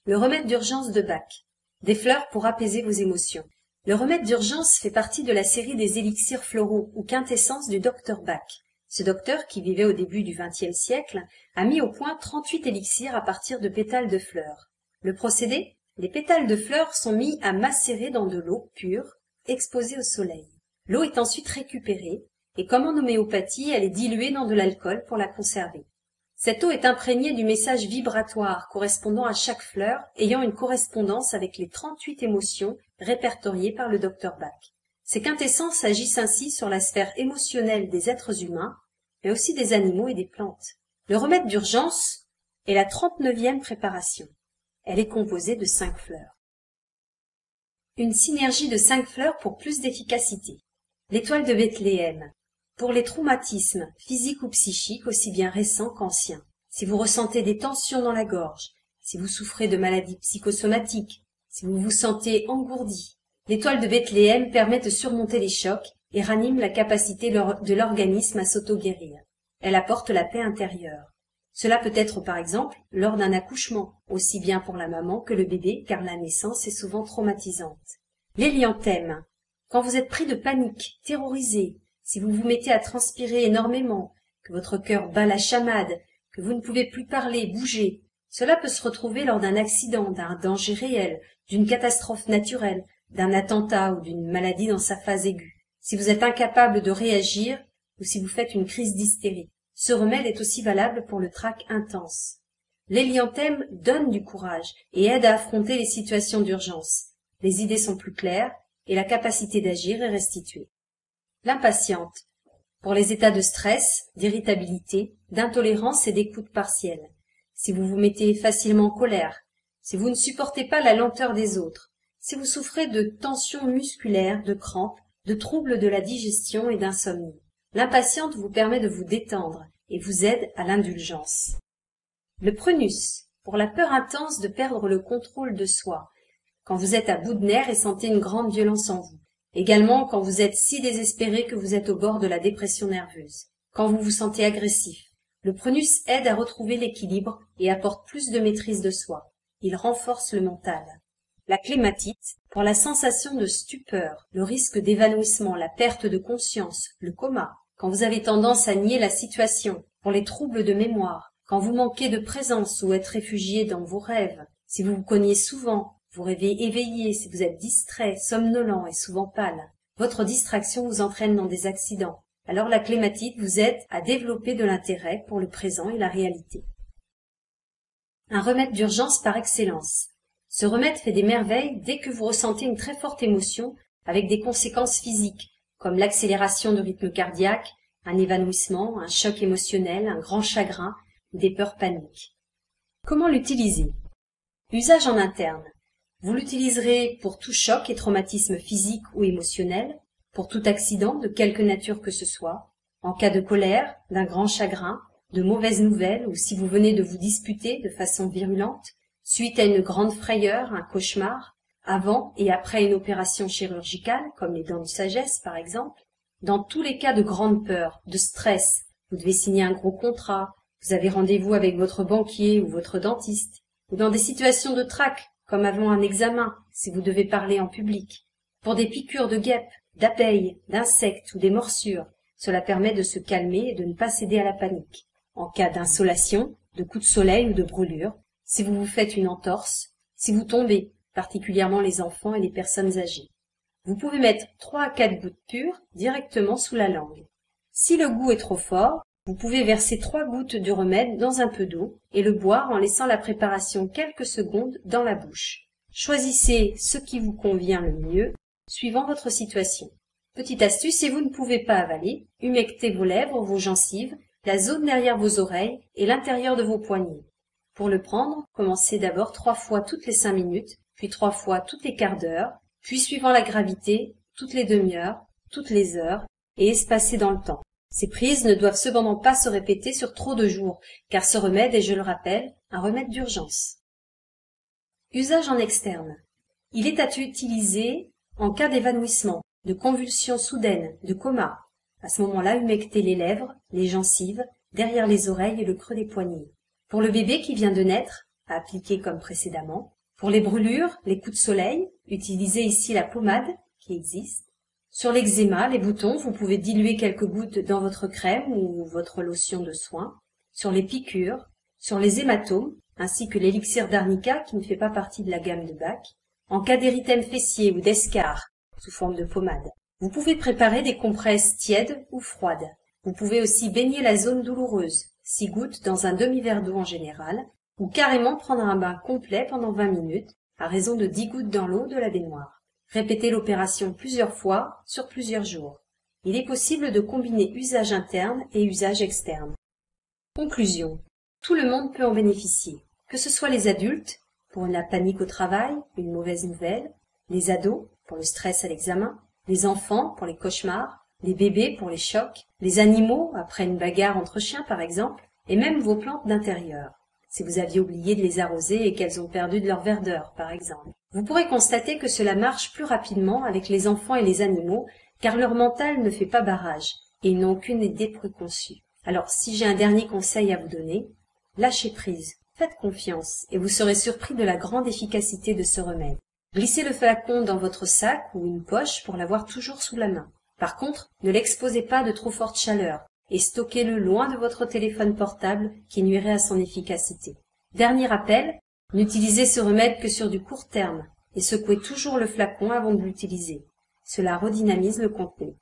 Le remède d'urgence de Bach. Des fleurs pour apaiser vos émotions. Le remède d'urgence fait partie de la série des élixirs floraux ou quintessence du docteur Bach. Ce docteur, qui vivait au début du XXe siècle, a mis au point 38 élixirs à partir de pétales de fleurs. Le procédé? Les pétales de fleurs sont mis à macérer dans de l'eau pure, exposée au soleil. L'eau est ensuite récupérée, et comme en homéopathie, elle est diluée dans de l'alcool pour la conserver. Cette eau est imprégnée du message vibratoire correspondant à chaque fleur, ayant une correspondance avec les 38 émotions répertoriées par le docteur Bach. Ces quintessences agissent ainsi sur la sphère émotionnelle des êtres humains, mais aussi des animaux et des plantes. Le remède d'urgence est la 39e préparation. Elle est composée de 5 fleurs. Une synergie de 5 fleurs pour plus d'efficacité. L'étoile de Bethléem. Pour les traumatismes, physiques ou psychiques, aussi bien récents qu'anciens. Si vous ressentez des tensions dans la gorge, si vous souffrez de maladies psychosomatiques, si vous vous sentez engourdi, l'étoile de Bethléem permet de surmonter les chocs et ranime la capacité de l'organisme à s'auto-guérir. Elle apporte la paix intérieure. Cela peut être par exemple lors d'un accouchement, aussi bien pour la maman que le bébé, car la naissance est souvent traumatisante. L'hélianthème. Quand vous êtes pris de panique, terrorisé, si vous vous mettez à transpirer énormément, que votre cœur bat la chamade, que vous ne pouvez plus parler, bouger, cela peut se retrouver lors d'un accident, d'un danger réel, d'une catastrophe naturelle, d'un attentat ou d'une maladie dans sa phase aiguë. Si vous êtes incapable de réagir ou si vous faites une crise d'hystérie. Ce remède est aussi valable pour le trac intense. L'hélianthème donne du courage et aide à affronter les situations d'urgence. Les idées sont plus claires et la capacité d'agir est restituée. L'impatiente. Pour les états de stress, d'irritabilité, d'intolérance et d'écoute partielle. Si vous vous mettez facilement en colère, si vous ne supportez pas la lenteur des autres, si vous souffrez de tensions musculaires, de crampes, de troubles de la digestion et d'insomnie. L'impatiente vous permet de vous détendre et vous aide à l'indulgence. Le prunus, pour la peur intense de perdre le contrôle de soi, quand vous êtes à bout de nerfs et sentez une grande violence en vous. Également quand vous êtes si désespéré que vous êtes au bord de la dépression nerveuse. Quand vous vous sentez agressif. Le prunus aide à retrouver l'équilibre et apporte plus de maîtrise de soi. Il renforce le mental. La clématite, pour la sensation de stupeur, le risque d'évanouissement, la perte de conscience, le coma, quand vous avez tendance à nier la situation, pour les troubles de mémoire, quand vous manquez de présence ou êtes réfugié dans vos rêves, si vous vous cognez souvent, vous rêvez éveillé, si vous êtes distrait, somnolent et souvent pâle. Votre distraction vous entraîne dans des accidents. Alors la clématite vous aide à développer de l'intérêt pour le présent et la réalité. Un remède d'urgence par excellence. Ce remède fait des merveilles dès que vous ressentez une très forte émotion avec des conséquences physiques, comme l'accélération du rythme cardiaque, un évanouissement, un choc émotionnel, un grand chagrin ou des peurs paniques. Comment l'utiliser? Usage en interne. Vous l'utiliserez pour tout choc et traumatisme physique ou émotionnel, pour tout accident de quelque nature que ce soit, en cas de colère, d'un grand chagrin, de mauvaises nouvelles ou si vous venez de vous disputer de façon virulente, suite à une grande frayeur, un cauchemar, avant et après une opération chirurgicale, comme les dents de sagesse par exemple. Dans tous les cas de grande peur, de stress, vous devez signer un gros contrat, vous avez rendez-vous avec votre banquier ou votre dentiste, ou dans des situations de trac, comme avant un examen, si vous devez parler en public. Pour des piqûres de guêpes, d'abeilles, d'insectes ou des morsures, cela permet de se calmer et de ne pas céder à la panique. En cas d'insolation, de coups de soleil ou de brûlure, si vous vous faites une entorse, si vous tombez, particulièrement les enfants et les personnes âgées. Vous pouvez mettre 3 à 4 gouttes pures directement sous la langue. Si le goût est trop fort, vous pouvez verser 3 gouttes du remède dans un peu d'eau et le boire en laissant la préparation quelques secondes dans la bouche. Choisissez ce qui vous convient le mieux, suivant votre situation. Petite astuce, si vous ne pouvez pas avaler, humectez vos lèvres, vos gencives, la zone derrière vos oreilles et l'intérieur de vos poignets. Pour le prendre, commencez d'abord 3 fois toutes les 5 minutes, puis 3 fois toutes les quarts d'heure, puis suivant la gravité, toutes les demi-heures, toutes les heures, et espacées dans le temps. Ces prises ne doivent cependant pas se répéter sur trop de jours, car ce remède est, je le rappelle, un remède d'urgence. Usage en externe. Il est à utiliser en cas d'évanouissement, de convulsions soudaines, de coma. À ce moment-là, humectez les lèvres, les gencives, derrière les oreilles et le creux des poignets. Pour le bébé qui vient de naître, à appliquer comme précédemment, Pour les brûlures, les coups de soleil, utilisez ici la pommade qui existe. Sur l'eczéma, les boutons, vous pouvez diluer quelques gouttes dans votre crème ou votre lotion de soin. Sur les piqûres, sur les hématomes, ainsi que l'élixir d'arnica qui ne fait pas partie de la gamme de Bach. En cas d'érythème fessier ou d'escar, sous forme de pommade. Vous pouvez préparer des compresses tièdes ou froides. Vous pouvez aussi baigner la zone douloureuse, 6 gouttes dans un demi-verre d'eau en général, ou carrément prendre un bain complet pendant 20 minutes, à raison de 10 gouttes dans l'eau de la baignoire. Répétez l'opération plusieurs fois sur plusieurs jours. Il est possible de combiner usage interne et usage externe. Conclusion. Tout le monde peut en bénéficier, que ce soit les adultes, pour la panique au travail, une mauvaise nouvelle, les ados, pour le stress à l'examen, les enfants, pour les cauchemars, les bébés, pour les chocs, les animaux, après une bagarre entre chiens par exemple, et même vos plantes d'intérieur, si vous aviez oublié de les arroser et qu'elles ont perdu de leur verdeur par exemple. Vous pourrez constater que cela marche plus rapidement avec les enfants et les animaux, car leur mental ne fait pas barrage, et ils n'ont aucune idée préconçue. Alors si j'ai un dernier conseil à vous donner, lâchez prise, faites confiance, et vous serez surpris de la grande efficacité de ce remède. Glissez le flacon dans votre sac ou une poche pour l'avoir toujours sous la main. Par contre, ne l'exposez pas de trop forte chaleur et stockez-le loin de votre téléphone portable qui nuirait à son efficacité. Dernier rappel, n'utilisez ce remède que sur du court terme et secouez toujours le flacon avant de l'utiliser. Cela redynamise le contenu.